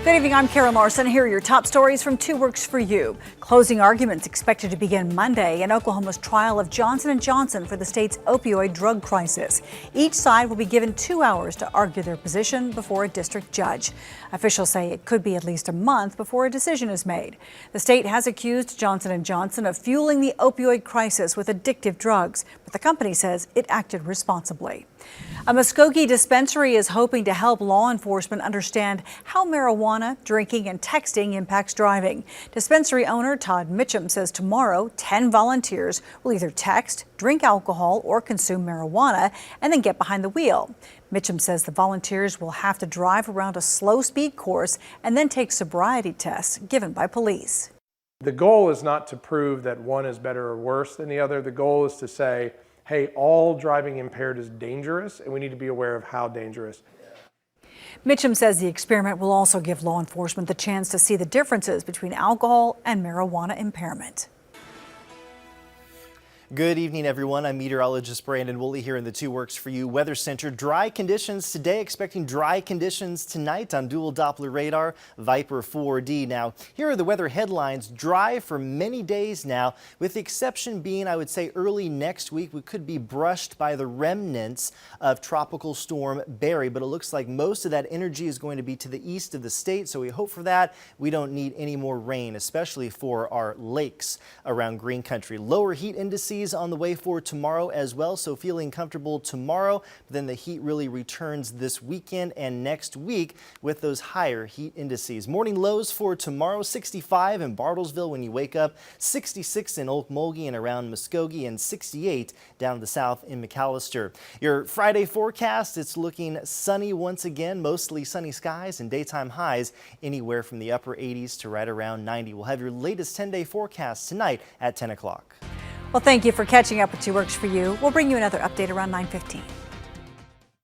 Good evening, I'm Karen Larson. Here are your top stories from 2 Works for You. Closing arguments expected to begin Monday in Oklahoma's trial of Johnson & Johnson for the state's opioid drug crisis. Each side will be given 2 hours to argue their position before a district judge. Officials say it could be at least a month before a decision is made. The state has accused Johnson & Johnson of fueling the opioid crisis with addictive drugs, but the company says it acted responsibly. A Muskogee dispensary is hoping to help law enforcement understand how marijuana, drinking, and texting impacts driving. Dispensary owner Todd Mitchum says tomorrow 10 volunteers will either text, drink alcohol, or consume marijuana and then get behind the wheel. Mitchum says the volunteers will have to drive around a slow speed course and then take sobriety tests given by police. The goal is not to prove that one is better or worse than the other. The goal is to say, hey, all driving impaired is dangerous, and we need to be aware of how dangerous. Mitchum says the experiment will also give law enforcement the chance to see the differences between alcohol and marijuana impairment. Good evening, everyone. I'm meteorologist Brandon Woolley here in the 2 Works for You Weather Center. Dry conditions today, expecting dry conditions tonight on dual Doppler radar, Viper 4D. Now, here are the weather headlines. Dry for many days now, with the exception being, I would say, early next week, we could be brushed by the remnants of Tropical Storm Barry, but it looks like most of that energy is going to be to the east of the state, so we hope for that. We don't need any more rain, especially for our lakes around Green Country. Lower heat indices on the way for tomorrow as well, so feeling comfortable tomorrow. But then the heat really returns this weekend and next week with those higher heat indices. Morning lows for tomorrow: 65 in Bartlesville when you wake up, 66 in Okmulgee and around Muskogee, and 68 down to the south in McAllister. Your Friday forecast, it's looking sunny once again, mostly sunny skies and daytime highs anywhere from the upper 80s to right around 90. We'll have your latest 10-day forecast tonight at 10 o'clock. Well, thank you for catching up with 2 Works for You. We'll bring you another update around 9:15.